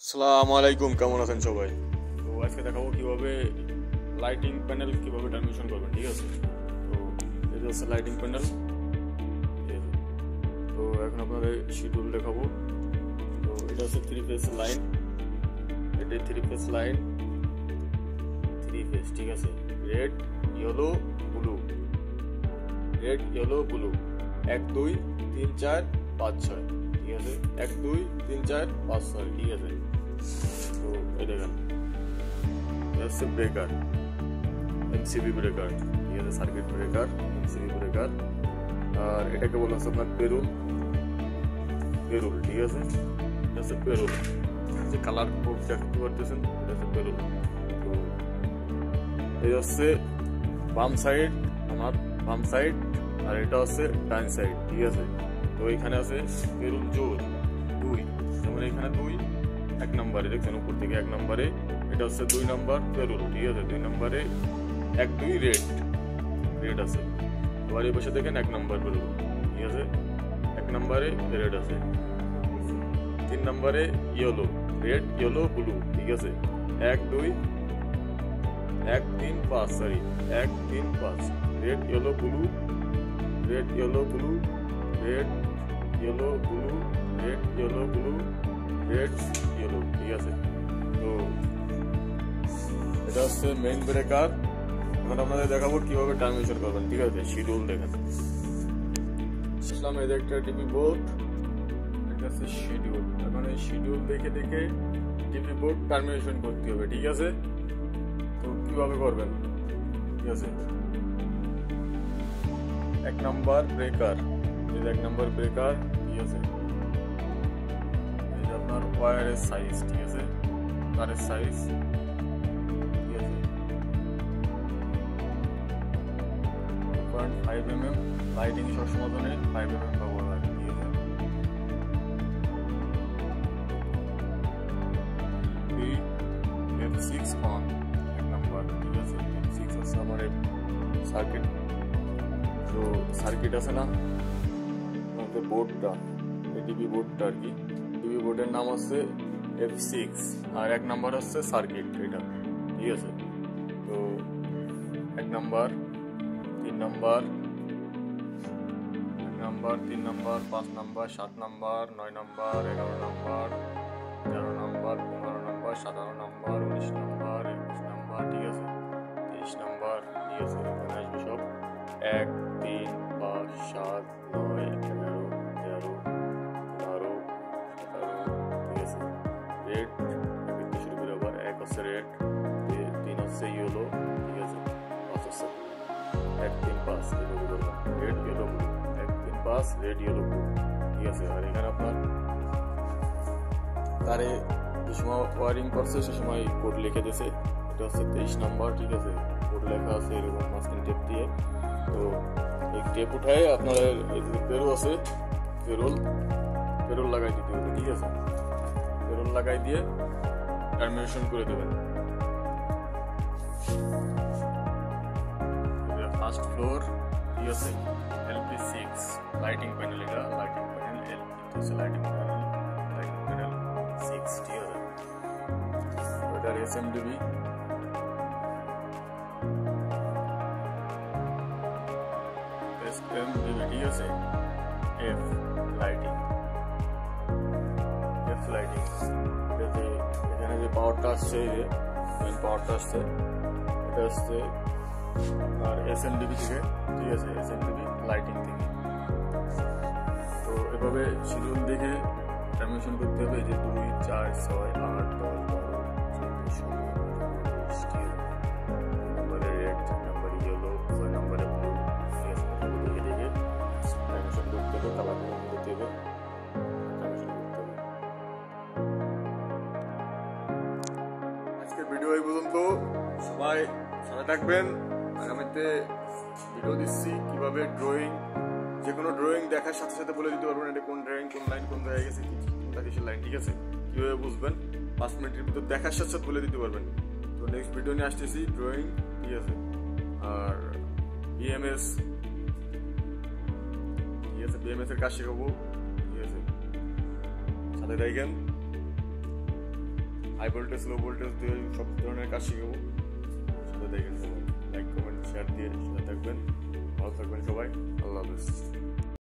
আসসালামু আলাইকুম, কেমন আছেন সবাই? তো আজকে দেখাবো কিভাবে লাইটিং প্যানেল কিভাবে ট্রান্সমিশন করবেন। ঠিক আছে, তো এটা হচ্ছে লাইটিং প্যানেল। ঠিক আছে, তো এখন আপনাদের শিডিউল দেখাবো। তো এটা হচ্ছে থ্রি ফেজ লাইন, এটা three phase line, three phase. ঠিক আছে, red yellow blue, red yellow blue, 1 2 3 4 5 6। ঠিক আছে, 1 2 3 4 5 6। ঠিক আছে, তো এই দেখেন হচ্ছে ব্রেকার, এমসিবি ব্রেকার। ঠিক আছে, সার্কিট ব্রেকার, এমসিবি ব্রেকার। আর এটাকে বলা হচ্ছে আপনার পেরুল, পেরুল। ঠিক আছে, এটা হচ্ছে পেরুল, যে কালার কোড দেখতে পারতেছেন, এটা হচ্ছে পেরুল। তো এই হচ্ছে বাম সাইড, আমার বাম সাইড, আর এটা হচ্ছে ডান সাইড। ঠিক আছে, তো এখানে আছে পেরুল জোর 2, যেমন এখানে 2 1 নম্বরে দেখছেন উপর থেকে 1 নম্বরে, এটা হচ্ছে 2 নম্বর পেরুল। ঠিক আছে, 2 নম্বরে 1 2 রেড, রেড আছে। আবার এই পাশে দেখেন 1 নম্বর পেরুল। ঠিক আছে, 1 নম্বরে রেড আছে, 3 নম্বরে ইয়েলো, রেড ইয়েলো ব্লু। ঠিক আছে, 1 2 1 3 5, sorry 1 3 5, red yellow blue, red yellow blue, red yellow blue, red yellow blue, red yellow. ঠিক আছে, তো এটা হচ্ছে মেইন ব্রেকার। এখন আপনাদের দেখাবো কিভাবে ট্রান্সমিশন করবেন। ঠিক আছে, শিডিউল দেখেন। ইসলাম এদের একটা টিভি বোর্ড, এটা হচ্ছে শিডিউল। এখন এই শিডিউল দেখে দেখে টিভি বোর্ড ট্রান্সমিশন করতে হবে। ঠিক আছে, তো কিভাবে করবেন? ঠিক আছে, 1 নম্বর ব্রেকার, এই 1 নম্বর ব্রেকার। ঠিক আছে, এই যে আপনার ওয়্যারের সাইজ। ঠিক আছে, তারের সাইজ। ঠিক আছে, 2.5 mm, লাইটিং সবসময় জন্য 5 mm ব্যবহার হয়। ঠিক আছে, F6 অন 1 নম্বর। ঠিক আছে, F6 হচ্ছে আমার সার্কিট, তো সার্কিট আছে না আমাদের বোর্ডটা, এই টিভি বোর্ডটা আর কি, টিভি বোর্ডের নাম হচ্ছে F6, আর 1 নম্বর হচ্ছে সার্কিট এটা। ঠিক আছে, তো 1 নম্বর, 3 নম্বর, 1 নম্বর, 3 নম্বর, 5 নম্বর, 7 নম্বর, 9 নম্বর, 11 নম্বর, 13 নম্বর, 15 নম্বর, 17 নম্বর, 19 নম্বর, 21 নম্বর। ঠিক আছে, 23 নম্বর। ঠিক আছে, এখানে আসবে সব 1 3 5 7 9 11 13 12 17। ঠিক আছে, রেড দেখতে শুরু করে আবার 1 হচ্ছে রেড, 3 হচ্ছে ইয়েলো। ঠিক আছে, 5 হচ্ছে 1 3 5, red yellow blue, 1 3 5, red yellow blue. ঠিক আছে, আর এখানে আপনার তারে যে সময় ওয়ারিং করছে সে সময় কোড লিখে দিয়েছে, এটা হচ্ছে 23 নম্বর। ঠিক আছে, কোড লেখা আছে এরকম মাঝখানে টেপ দিয়ে। তো এই টেপ উঠায় আপনার এই যে পেরুল আছে, পেরুল, পেরুল লাগাই দিতে হবে। ঠিক আছে, পেরুল লাগাই দিয়ে টার্মিনেশন করে দেবেন। First floor. ঠিক আছে, LP6 লাইটিং প্যানেল, এটা লাইটিং প্যানেল, LP হচ্ছে লাইটিং প্যানেল, লাইটিং প্যানেল 6। ঠিক আছে, ওটার SMDB, ঠিক আছে, F লাইটিং, F লাইটিং। এখানে যে পাওয়ারটা আসছে, এই যে মেন পাওয়ারটা আসছে, এটা হচ্ছে আর SMDB থেকে। ঠিক আছে, SMDB লাইটিং থেকে। তো এভাবে শিডিউল দেখে ট্রান্সমিশন করতে হবে, যে 2 4 6 8 10 12 14 16 নম্বরে রেড, নম্বরে ইয়েলো, 6 নম্বরে ব্লু। ঠিক আছে, দেখে দেখে ট্রান্সমিশন করতে হবে, কালার করতে হবে, ট্রান্সমিশন করতে হবে। আজকের ভিডিও এই পর্যন্ত, সবাই সাথে থাকবেন। আগামীতে ভিডিও দিচ্ছি কিভাবে ড্রয়িং, যে কোনো ড্রয়িং দেখার সাথে সাথে বলে দিতে পারবেন এটা কোন ড্রয়িং, কোন লাইন কোন জায়গায় গেছে, কোনটা কিসের লাইন। ঠিক আছে, কিভাবে বুঝবেন 5 মিনিটের ভিতর দেখার সাথে সাথে বলে দিতে পারবেন। তো নেক্সট ভিডিও নিয়ে আসতেছি ড্রয়িং। ঠিক আছে, আর BMS, ঠিক আছে, BMS এর কাজ শেখাবো। ঠিক আছে, সাথে থাকেন। হাই ভোল্টেজ লো ভোল্টেজ দিয়ে সব ধরনের কাজ শিখাবো। সাথে দেখেন, লাইক কমেন্ট শেয়ার দিয়ে সাথে থাকবেন। ভালো থাকবেন সবাই। আল্লাহ হাফেজ।